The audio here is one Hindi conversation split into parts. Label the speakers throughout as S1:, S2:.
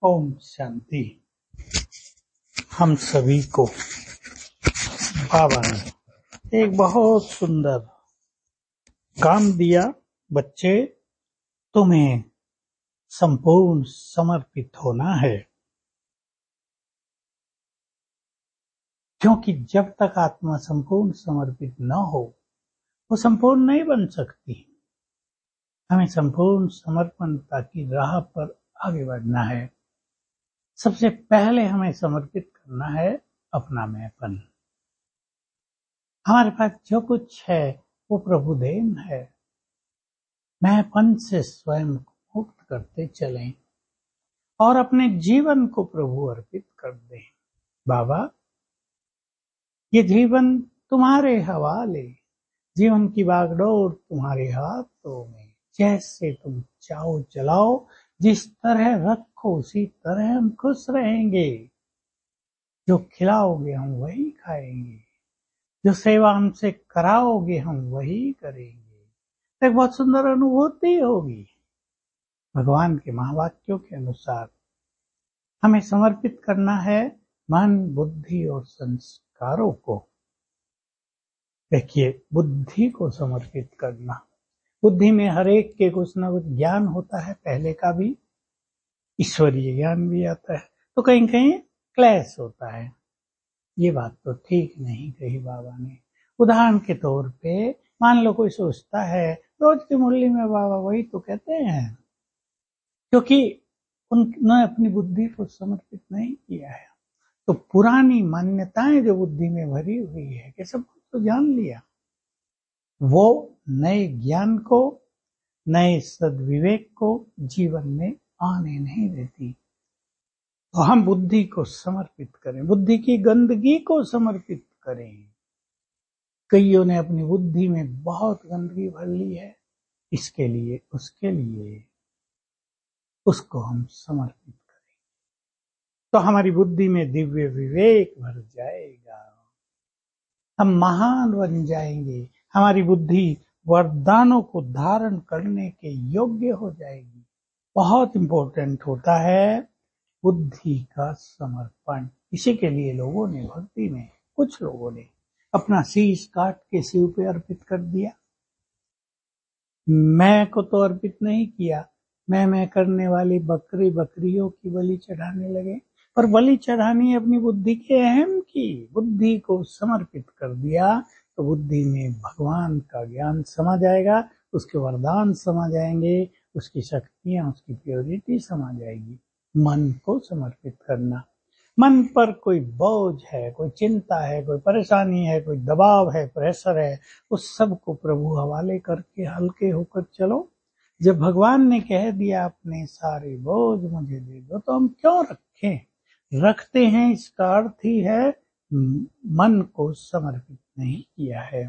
S1: ओम शांति। हम सभी को बाबा ने एक बहुत सुंदर काम दिया। बच्चे, तुम्हें संपूर्ण समर्पित होना है, क्योंकि जब तक आत्मा संपूर्ण समर्पित न हो वो संपूर्ण नहीं बन सकती। हमें संपूर्ण समर्पणता की राह पर आगे बढ़ना है। सबसे पहले हमें समर्पित करना है अपना मैंपन। हमारे पास जो कुछ है वो प्रभु देन है। मैंपन से स्वयं को मुक्त करते चलें और अपने जीवन को प्रभु अर्पित कर दें। बाबा, ये जीवन तुम्हारे हवाले, जीवन की बागडोर तुम्हारे हाथों में, जैसे तुम चाहो चलाओ, जिस तरह रखो उसी तरह हम खुश रहेंगे। जो खिलाओगे हम वही खाएंगे, जो सेवा हमसे कराओगे हम वही करेंगे। एक बहुत सुंदर अनुभूति होगी। भगवान के महावाक्यों के अनुसार हमें समर्पित करना है मन, बुद्धि और संस्कारों को। देखिए, बुद्धि को समर्पित करना। बुद्धि में हर एक के कुछ न कुछ ज्ञान होता है, पहले का भी, ईश्वरीय ज्ञान भी आता है, तो कहीं कहीं क्लैश होता है। ये बात तो ठीक नहीं कही बाबा ने। उदाहरण के तौर पे मान लो कोई सोचता है रोज की मुरली में बाबा वही तो कहते हैं, क्योंकि उन्होंने अपनी बुद्धि को समर्पित नहीं किया है। तो पुरानी मान्यताएं जो बुद्धि में भरी हुई है कि सब कुछ तो जान लिया, वो नए ज्ञान को, नए सद्विवेक को जीवन में आने नहीं देती। तो हम बुद्धि को समर्पित करें, बुद्धि की गंदगी को समर्पित करें। कईयों ने अपनी बुद्धि में बहुत गंदगी भर ली है, इसके लिए उसके लिए उसको हम समर्पित करें तो हमारी बुद्धि में दिव्य विवेक भर जाएगा, हम महान बन जाएंगे। हमारी बुद्धि वरदानों को धारण करने के योग्य हो जाएगी। बहुत इंपॉर्टेंट होता है बुद्धि का समर्पण। इसी के लिए लोगों ने भक्ति में, कुछ लोगों ने अपना शीश काट के शिव पे अर्पित कर दिया। मैं को तो अर्पित नहीं किया, मैं करने वाली बकरी बकरियों की बलि चढ़ाने लगे। पर बलि चढ़ानी अपनी बुद्धि के अहम की। बुद्धि को समर्पित कर दिया तो बुद्धि में भगवान का ज्ञान समा जाएगा, उसके वरदान समा जाएंगे, उसकी शक्तियां, उसकी प्योरिटी समा जाएगी। मन को समर्पित करना। मन पर कोई बोझ है, कोई चिंता है, कोई परेशानी है, कोई दबाव है, प्रेशर है, उस सब को प्रभु हवाले करके हल्के होकर चलो। जब भगवान ने कह दिया अपने सारे बोझ मुझे दे दो, तो हम क्यों रखें? रखते हैं, इसका अर्थ ही है मन को समर्पित नहीं किया है।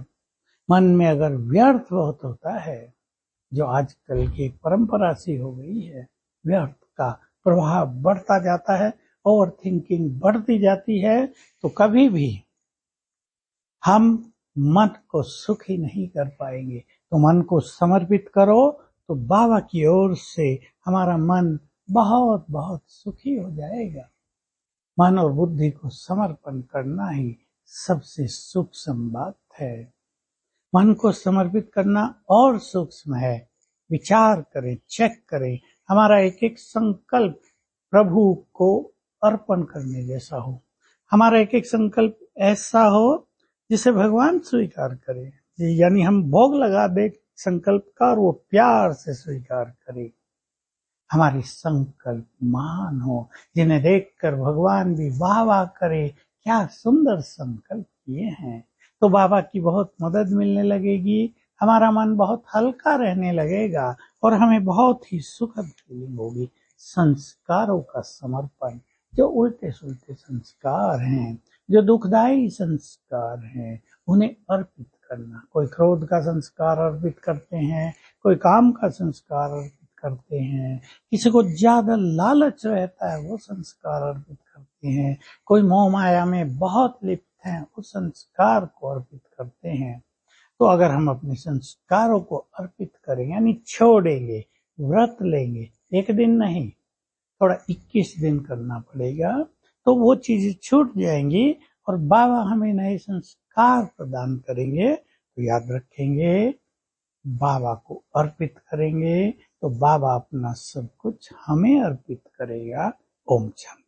S1: मन में अगर व्यर्थ बहुत होता है, जो आजकल की एक परंपरा सी हो गई है, व्यर्थ का प्रभाव बढ़ता जाता है, ओवर थिंकिंग बढ़ती जाती है, तो कभी भी हम मन को सुखी नहीं कर पाएंगे। तो मन को समर्पित करो तो बाबा की ओर से हमारा मन बहुत बहुत सुखी हो जाएगा। मन और बुद्धि को समर्पण करना ही सबसे सूक्ष्म बात है। मन को समर्पित करना और सूक्ष्म है। विचार करें, चेक करें, हमारा एक एक संकल्प प्रभु को अर्पण करने जैसा हो। हमारा एक एक संकल्प ऐसा हो जिसे भगवान स्वीकार करे, यानी हम भोग लगा दे संकल्प का और वो प्यार से स्वीकार करे। हमारे संकल्प महान हो, जिन्हें देखकर भगवान भी वाह वाह करे, क्या सुंदर संकल्प किए हैं। तो बाबा की बहुत मदद मिलने लगेगी, हमारा मन बहुत हल्का रहने लगेगा और हमें बहुत ही सुखद फीलिंग होगी। संस्कारों का समर्पण, जो उल्टे सुलटे संस्कार हैं, जो दुखदायी संस्कार हैं, उन्हें अर्पित करना। कोई क्रोध का संस्कार अर्पित करते हैं, कोई काम का संस्कार अर्पित करते हैं, किसी को ज्यादा लालच रहता है वो संस्कार अर्पित करते हैं, कोई मोह माया में बहुत लिप्त हैं उस संस्कार को अर्पित करते हैं। तो अगर हम अपने संस्कारों को अर्पित करें, यानी छोड़ेंगे, व्रत लेंगे, एक दिन नहीं, थोड़ा 21 दिन करना पड़ेगा, तो वो चीजें छूट जाएंगी और बाबा हमें नए संस्कार प्रदान करेंगे। तो याद रखेंगे, बाबा को अर्पित करेंगे तो बाबा अपना सब कुछ हमें अर्पित करेगा। ओम शांति।